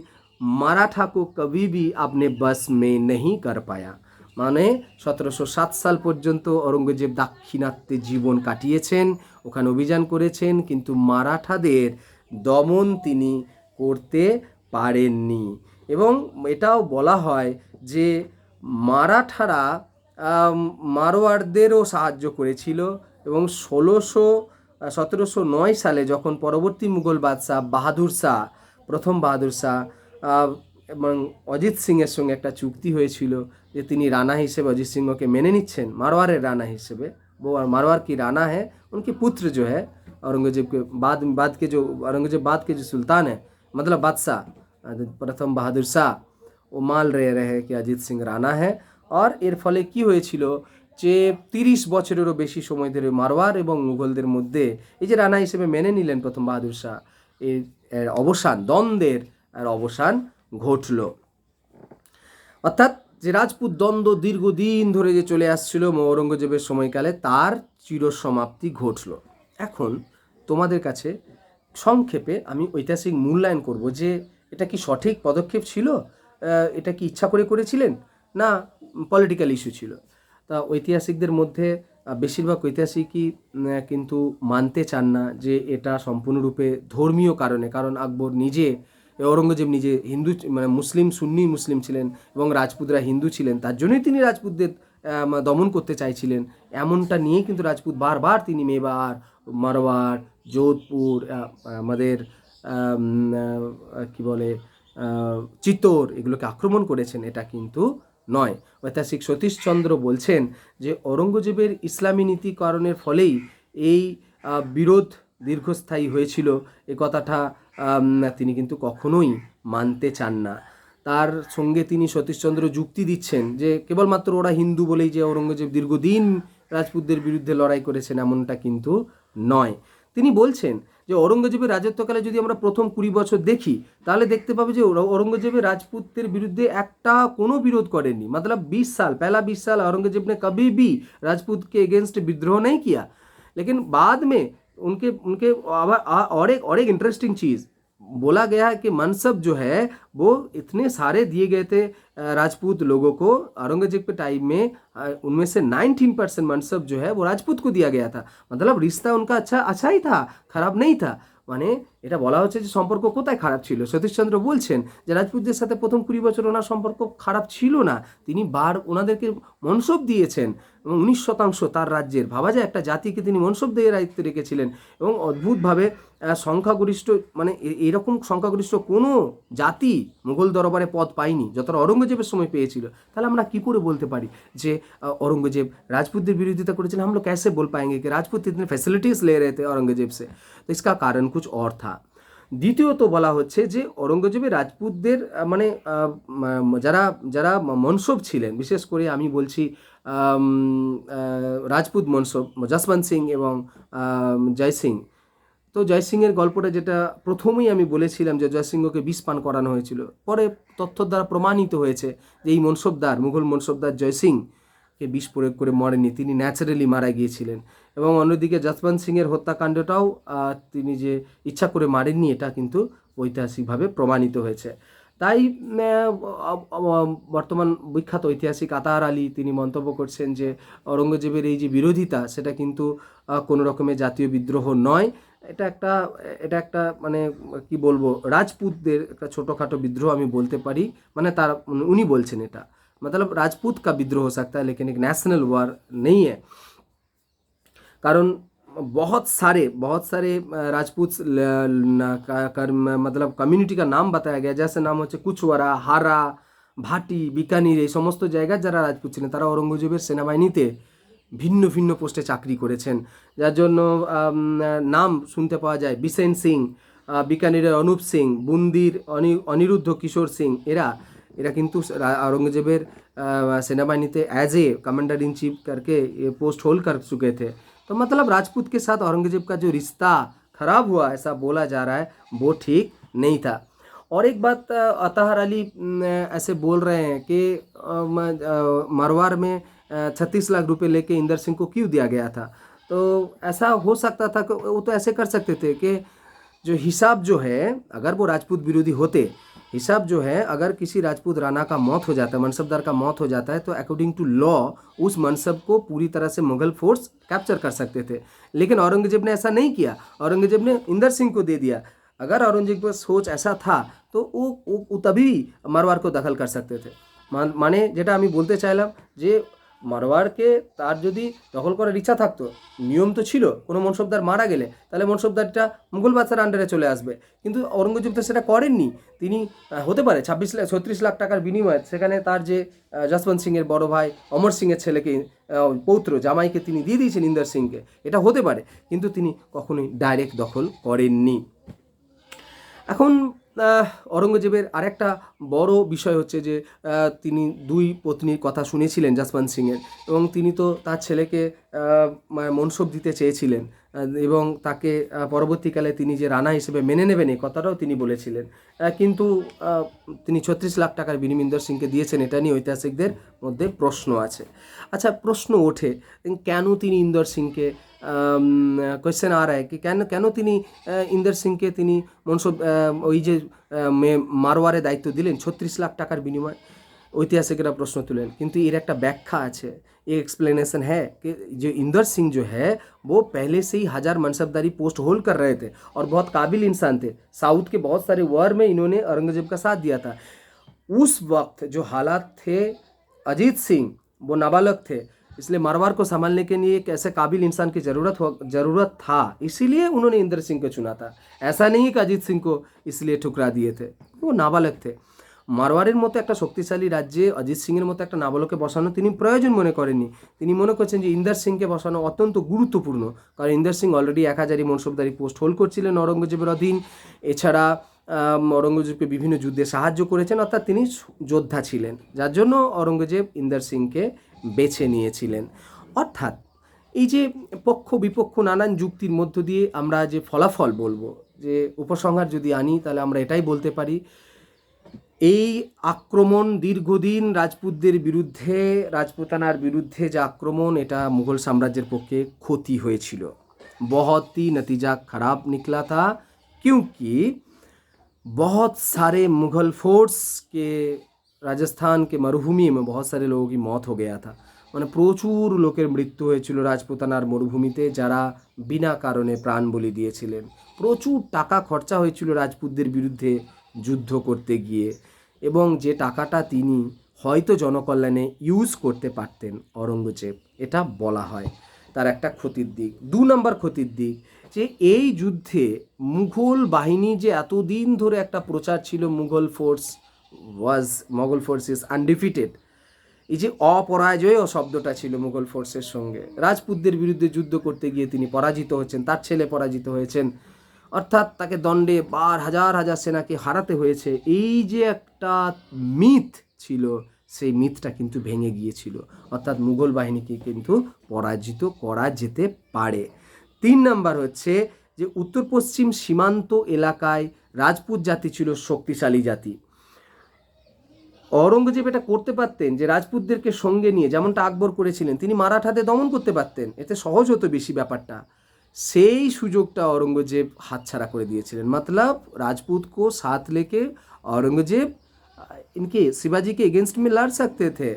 मराठा को कभी भी अपने बस में नहीं कर पाया। মানে 1707 সাল পর্যন্ত औरंगजेब দাক্ষিণাত্যে জীবন কাটিয়েছেন, ওখানে অভিযান করেছেন, কিন্তু মারাঠাদের দমন তিনি করতে পারেননি। এবং এটাও বলা হয় যে মারাঠারা মারোয়ারদেরও সাহায্য করেছিল এবং 1709 সালে যখন পরবর্তী মুঘল বাদশাহ বাহাদুর শাহ, প্রথম বাহাদুর শাহ এবং অজিত সিংয়ের সঙ্গে একটা চুক্তি হয়েছিল যে তিনি রানা হিসেবে अजीत सिंह के मेने निच्छेन मारवार राना हिसेबे। वो मारवार की राना है, उनके पुत्र जो है औरंगजेब के बाद के जो औरंगजेब बाद के जो सुल्तान है मतलब बादशाह प्रथम बहादुर शाह, वो मान रहे कि अजीत सिंह राना है। और एर फले कि हয়েছিল যে 30 বছরেরও বেশি সময় ধরে মারওয়ার এবং মুঘলদের মধ্যে এই যে রানা হিসেবে মেনে নিলেন প্রথম বাহাদুর শাহ, এর অবসান, দ্বন্দ্বের আর অবসান ঘটল। অর্থাৎ যে রাজপুত দ্বন্দ্ব দীর্ঘদিন ধরে যে চলে আসছিল ঔরঙ্গজেবের সময়কালে, তার চিরসমাপ্তি ঘটল। এখন তোমাদের কাছে সংক্ষেপে আমি ঐতিহাসিক মূল্যায়ন করব যে এটা কি সঠিক পদক্ষেপ ছিল, এটা কি ইচ্ছা করে করেছিলেন, না পলিটিক্যাল ইস্যু ছিল। তা ঐতিহাসিকদের মধ্যে বেশিরভাগ ঐতিহাসিকই কিন্তু মানতে চান না যে এটা সম্পূর্ণরূপে ধর্মীয় কারণে, কারণ আকবর নিজে, ঔরঙ্গজেব নিজে হিন্দু, মানে মুসলিম, সুন্নি মুসলিম ছিলেন এবং রাজপুতরা হিন্দু ছিলেন, তার জন্যই তিনি রাজপুতদের দমন করতে চাইছিলেন। এমনটা নিয়েই কিন্তু রাজপুত বারবার তিনি মেবার, মারওয়ার, যোধপুর, আমাদের কি বলে চিত্তোর, এগুলোকে আক্রমণ করেছেন, এটা কিন্তু নয়। ঐতিহাসিক সতীশচন্দ্র বলছেন যে ঔরঙ্গজেবের ইসলামী নীতিকরণের ফলেই এই বিরোধ দীর্ঘস্থায়ী হয়েছিল, এ কথাটা তিনি কিন্তু কখনোই মানতে চান না। তার সঙ্গে তিনি সতীশচন্দ্র যুক্তি দিচ্ছেন যে কেবলমাত্র ওরা হিন্দু বলেই যে ঔরঙ্গজেব দীর্ঘদিন রাজপুতদের বিরুদ্ধে লড়াই করেছেন, এমনটা কিন্তু নয়। তিনি বলছেন যে ঔরঙ্গজেবের রাজত্বকালে যদি আমরা প্রথম 20 বছর দেখি, তাহলে দেখতে পাবে যে औरंगजेब राजपूतদের বিরুদ্ধে একটা কোনো বিরোধ করেননি। मतलब 20 साल, पहला 20 साल औरंगजेब ने कभी भी राजपूत के अगेंस्ट विद्रोह नहीं किया। लेकिन बाद में उनके उनके और एक इंटरेस्टिंग चीज़ बोला गया है कि मनसब जो है वो इतने सारे दिए गए थे राजपूत लोगों को औरंगजेब के टाइम में, उनमें से 19% मनसब जो है वो राजपूत को दिया गया था। मतलब रिश्ता उनका अच्छा ही था, खराब नहीं था। মানে এটা বলা হচ্ছে যে সম্পর্ক কোথায় খারাপ ছিল। সতীশচন্দ্র বলছেন যে রাজপুতদের সাথে প্রথম 20 বছর ওনার সম্পর্ক খারাপ ছিল না, তিনি ওনাদেরকে মনসব দিয়েছেন এবং 19% তার রাজ্যের, ভাবা যায় একটা জাতিকে তিনি মনসব দিয়ে দায়িত্ব রেখেছিলেন। এবং অদ্ভুতভাবে সংখ্যাগরিষ্ঠ, মানে এরকম সংখ্যাগরিষ্ঠ কোনো জাতি মুঘল দরবারে পদ পায়নি যতটা औरंगजेब সময় পেয়েছিল। তাহলে আমরা কি করে বলতে পারি যে औरंगजेब রাজপুতদের বিরোধিতা করেছিলেন? हम लोग कैसे बोल पाएंगे कि राजपूत इतने फैसिलिटीज ले रहे थे औरंगजेब से? तो इसका कारण कुछ और था। দ্বিতীয়ত বলা হচ্ছে যে औरंगजेबের রাজপুতদের মানে যারা যারা মনসব ছিলেন, বিশেষ করে আমি বলছি রাজপুত মনসব যশবন্ত সিং এবং জয় সিং। তো জয় সিংয়ের গল্পটা যেটা প্রথমেই আমি বলেছিলাম যে জয় সিংহকে বিষ পান করানো হয়েছিল, পরে তথ্য দ্বারা প্রমাণিত হয়েছে যে এই মনসবদার, মুঘল মনসবদার জয় সিংকে বিষ প্রয়োগ করে মরেননি, তিনি ন্যাচারালি মারা গিয়েছিলেন। এবং অন্যদিকে যশবন্ত সিংয়ের হত্যাকাণ্ডটাও তিনি যে ইচ্ছা করে মারেননি, এটা কিন্তু ঐতিহাসিকভাবে প্রমাণিত হয়েছে। তাই বর্তমান বিখ্যাত ঐতিহাসিক আতাহার আলী তিনি মন্তব্য করছেন যে औरंगजेबের এই যে বিরোধিতা, সেটা কিন্তু কোনো রকমের জাতীয় বিদ্রোহ নয়, এটা একটা মানে কি বলবো, রাজপুতদের একটা ছোটোখাটো বিদ্রোহ আমি বলতে পারি। মানে তার উনি বলছেন এটা मतलब राजपूत का विद्रोह हो सकता है लेकिन एक नेशनल वार नहीं है। कारण बहुत सारे राजपूत मतलब कम्युनिटी का नाम बताया गया, जैसे नाम হচ্ছে কুচওয়ারা, হারা, ভাটি, বিকানির, এই সমস্ত জায়গায় যারা রাজপুত ছিলেন তারা औरंगजेबের সেনাবাহিনীতে ভিন্ন ভিন্ন পোস্টে চাকরি করেছেন, যার জন্য নাম শুনতে পাওয়া যায় বিসেন সিং, বিকানিরের অনুপ সিং, বুন্দির অনিরুদ্ধ কিশোর সিং। এরা কিন্তু औरंगजेबের सेनाबाहिनीते as a commander in chief करके ये पोस्ट होल्ड कर चुके थे। तो मतलब राजपूत के साथ औरंगजेब का जो रिश्ता खराब हुआ, ऐसा बोला जा रहा है, वो ठीक नहीं था। और एक बात अताहर अली ऐसे बोल रहे हैं कि मारवाड़ में 36 लाख रुपए लेके इंदर सिंह को क्यों दिया गया था। तो ऐसा हो सकता था कि वो तो ऐसे कर सकते थे कि जो हिसाब जो है, अगर वो राजपूत विरोधी होते, हिसाब जो है अगर किसी राजपूत राणा का मौत हो जाता है, मनसबदार का मौत हो जाता है, तो अकॉर्डिंग टू लॉ उस मनसब को पूरी तरह से मुगल फोर्स कैप्चर कर सकते थे। लेकिन औरंगजेब ने ऐसा नहीं किया, औरंगजेब ने इंदर सिंह को दे दिया। अगर औरंगजेब का सोच ऐसा था तो वो तभी मारवाड़ को दखल कर सकते थे। মানে যেটা আমি বলতে চাইলাম যে মারওয়াড়কে তার যদি দখল করার ইচ্ছা থাকতো, নিয়ম তো ছিল কোনো মনসবদার মারা গেলে তাহলে মনসবদারটা মুঘল বাদশার আন্ডারে চলে আসবে, কিন্তু औरंगजेब তো সেটা করেননি। তিনি হতে পারে 36 লাখ টাকার বিনিময়ে সেখানে তার যে যশবন্ত সিংয়ের বড় ভাই অমর সিংয়ের ছেলেকে, পৌত্র জামাইকে তিনি দিয়ে দিয়েছেন ইন্দর সিংকে, এটা হতে পারে, কিন্তু তিনি কখনোই ডাইরেক্ট দখল করেননি। এখন অরঙ্গজেবের আরেকটা বড় বিষয় হচ্ছে যে তিনি দুই পত্নীর কথা শুনেছিলেন যশবন্ত সিংয়ের, এবং তিনি তো তার ছেলেকে মনসব দিতে চেয়েছিলেন, এবং তাকে পরবর্তীকালে তিনি যে রানা হিসেবে মেনে নেবেন এই কথাটাও তিনি বলেছিলেন। কিন্তু তিনি 36 লাখ টাকার বিনিময়ে ইন্দর সিংকে দিয়েছেন, এটা নিয়ে ঐতিহাসিকদের মধ্যে প্রশ্ন আছে। আচ্ছা, প্রশ্ন ওঠে কেন তিনি ইন্দর সিংকে, কোয়েশ্চেন আ রা হ্যায় কি কেন কেন তিনি ইন্দর সিংকে তিনি মনসব ওই যে মারওয়ারে দায়িত্ব দিলেন 36 লাখ টাকার বিনিময়ে, ঐতিহাসিকরা প্রশ্ন তুলেন। কিন্তু এর একটা ব্যাখ্যা আছে, एक एक्सप्लेनेशन है कि जो इंदर सिंह जो है वो पहले से ही 1000 मनसबदारी पोस्ट होल्ड कर रहे थे और बहुत काबिल इंसान थे। साउथ के बहुत सारे वॉर में इन्होंने औरंगजेब का साथ दिया था। उस वक्त जो हालात थे, अजीत सिंह वो नाबालग थे, इसलिए मारवाड़ को संभालने के लिए एक ऐसे काबिल इंसान की ज़रूरत था, इसीलिए उन्होंने इंदर सिंह को चुना था। ऐसा नहीं कि अजीत सिंह को इसलिए ठुकरा दिए थे, वो नाबालग थे। মারওয়ারের মতো একটা শক্তিশালী রাজ্যে অজিত সিংয়ের মতো একটা নাবালককে বসানো তিনি প্রয়োজন মনে করেননি। তিনি মনে করছেন যে ইন্দর সিংকে বসানো অত্যন্ত গুরুত্বপূর্ণ, কারণ Inder Singh already 1000 মনসবদারি post hold করছিলেন অরঙ্গজেবের অধীন। এছাড়া অরঙ্গজেবকে বিভিন্ন যুদ্ধে সাহায্য করেছেন, অর্থাৎ তিনি যোদ্ধা ছিলেন, যার জন্য অরঙ্গজেব ইন্দর সিংকে বেছে নিয়েছিলেন। অর্থাৎ এই যে পক্ষ বিপক্ষ নানান যুক্তির মধ্য দিয়ে আমরা যে ফলাফল বলবো, যে উপসংহার যদি আনি, তাহলে আমরা এটাই বলতে পারি, এই আক্রমণ দীর্ঘদিন রাজপুতদের বিরুদ্ধে, রাজপুতানার বিরুদ্ধে যে আক্রমণ, এটা মুঘল সাম্রাজ্যের পক্ষে ক্ষতি হয়েছিল। बहुत ही नतीजा खराब निकला था, क्योंकि बहुत सारे मुग़ल फोर्स के राजस्थान के मरुभूमि में बहुत सारे लोगों की मौत हो गया था। মানে প্রচুর লোকের মৃত্যু হয়েছিল রাজপুতানার মরুভূমিতে, যারা বিনা কারণে প্রাণ বলি দিয়েছিলেন। প্রচুর টাকা খরচা হয়েছিল রাজপুতদের বিরুদ্ধে যুদ্ধ করতে গিয়ে, এবং যে টাকাটা তিনি হয়তো জনকল্যাণে ইউজ করতে পারতেন অরঙ্গজেব, এটা বলা হয় তার একটা ক্ষতির দিক। 2 নম্বর ক্ষতির দিক, যে এই যুদ্ধে মুঘল বাহিনী যে এতদিন ধরে একটা প্রচার ছিল, মুঘল ফোর্স ইজ আনডিফিটেড, এই যে অপরাজয় শব্দটা ছিল মুঘল ফোর্সের সঙ্গে, রাজপুতদের বিরুদ্ধে যুদ্ধ করতে গিয়ে তিনি পরাজিত হয়েছেন, তার ছেলে পরাজিত হয়েছেন, অর্থাৎ তাকে দণ্ডে হাজার হাজার সেনাকে হারাতে হয়েছে। এই যে একটা মিথ ছিল, সেই মিথটা কিন্তু ভেঙে গিয়েছিল, অর্থাৎ মুঘল বাহিনীকে কিন্তু পরাজিত করা যেতে পারে। 3 নাম্বার হচ্ছে যে উত্তর পশ্চিম সীমান্ত এলাকায় রাজপুত জাতি ছিল শক্তিশালী জাতি। অরঙ্গজেব এটা করতে পারতেন যে রাজপুতদেরকে সঙ্গে নিয়ে, যেমনটা আকবর করেছিলেন, তিনি মারাঠাদের দমন করতে পারতেন, এতে সহজ হতো বেশি ব্যাপারটা। সেই সুযোগটা औरंगजेब हाथछाड़ा করে দিয়েছিলেন। मतलब राजपूत को साथ लेके औरंगजेब इनके शिवाजी के अगेंस्ट में लड़ सकते थे,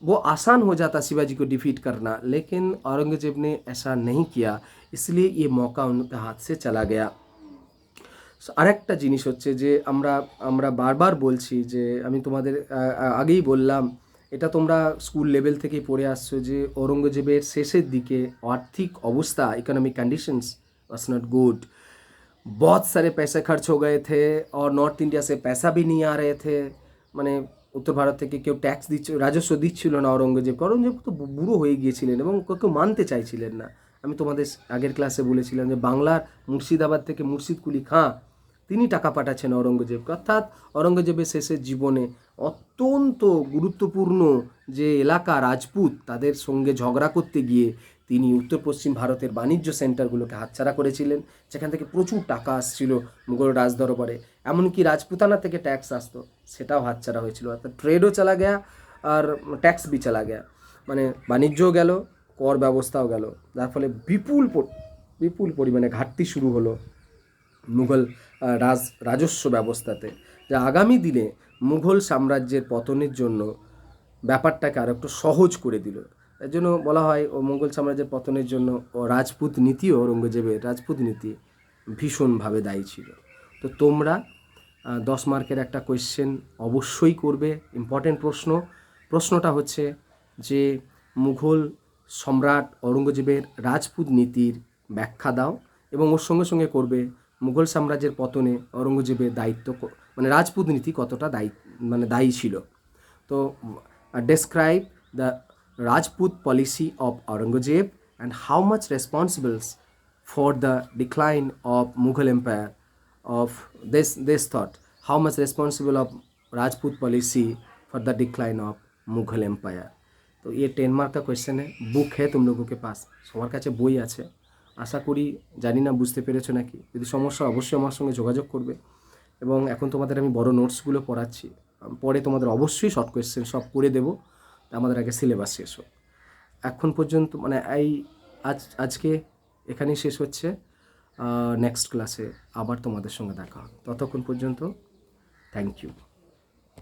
वो आसान हो जाता शिवाजी को डिफीट करना, लेकिन औरंगजेब ने ऐसा नहीं किया, इसलिए ये मौका उनके हाथ से चला गया। আরেকটা জিনিস হচ্ছে যে আমরা বারবার বলছি, যে আমি তোমাদের আগেই বললাম, এটা তোমরা স্কুল লেভেল থেকেই পড়ে আসছো, যে औरंगजेबের শেষের দিকে आर्थिक अवस्था, economic conditions was not good, बहुत सारे पैसे खर्च हो गए थे और नॉर्थ इंडिया से पैसा भी नहीं आ रहे थे। মানে উত্তর ভারত থেকে কেউ ট্যাক্স দিচ্ছে, রাজস্ব দিচ্ছিল না औरंगजेब তো বুড়ো হয়ে গিয়েছিলেন এবং কেউ মানতে চাইছিলেন না। আমি তোমাদের আগের ক্লাসে বলেছিলাম যে বাংলার মুর্শিদাবাদ থেকে মুর্শিদ কুলি খাঁ তিনি টাকা পাঠাচ্ছেন औरंगजेबকে, অর্থাৎ औरंगजेबের শেষের জীবনে অত্যন্ত গুরুত্বপূর্ণ যে এলাকা রাজপুত, তাদের সঙ্গে ঝগড়া করতে গিয়ে তিনি উত্তর পশ্চিম ভারতের বাণিজ্য সেন্টারগুলোকে হাতছাড়া করেছিলেন, যেখান থেকে প্রচুর টাকা আসছিল মুঘল রাজদরবারে, এমনকি রাজপুতানা থেকে ট্যাক্স আসতো, সেটাও হাতছাড়া হয়েছিল। অর্থাৎ ট্রেডও চলা গেয়া আর ট্যাক্স বি চলা গেয়া, মানে বাণিজ্যও গেল, কর ব্যবস্থাও গেল, যার ফলে বিপুল পরিমাণে ঘাটতি শুরু হলো মুঘল রাজস্ব ব্যবস্থাতে, যা আগামী দিনে মুঘল সাম্রাজ্যের পতনের জন্য ব্যাপারটাকে আরও একটু সহজ করে দিল। এর জন্য বলা হয় ও মুঘল সাম্রাজ্যের পতনের জন্য ও রাজপুত নীতি, औरंगजेबের রাজপুত নীতি ভীষণভাবে দায়ী ছিল। তো তোমরা 10 মার্কের একটা কোয়েশ্চেন অবশ্যই করবে, ইম্পর্টেন্ট প্রশ্নটা হচ্ছে যে মুঘল সম্রাট औरंगजेबের রাজপুত নীতির ব্যাখ্যা দাও, এবং ওর সঙ্গে সঙ্গে করবে মুঘল সাম্রাজ্যের পতনে औरंगजेबের দায়িত্ব, মানে রাজপুত নীতি কতটা দায়ী ছিল। তো describe the Rajput policy of Aurangzeb and how much responsible for the decline of Mughal empire of this thought, how much responsible of Rajput policy for the decline of Mughal empire. তো ये 10 मार्क का क्वेश्चन है, বুক है तुम लोगों के पास, সবার কাছে বই আছে। আশা করি, জানি না বুঝতে পেরেছো নাকি। যদি সমস্যা অবশ্যই আমার সঙ্গে যোগাযোগ করবে। এবং এখন তোমাদের আমি বড় নোটসগুলো পড়াচ্ছি, পরে তোমাদের অবশ্যই শর্ট কোয়েশ্চেন সব করে দেবো, আমাদের আগে সিলেবাস শেষ হোক। এখন পর্যন্ত মানে আজকে এখানেই শেষ হচ্ছে। নেক্সট ক্লাসে আবার তোমাদের সঙ্গে দেখা হবে। ততক্ষণ পর্যন্ত থ্যাংক ইউ।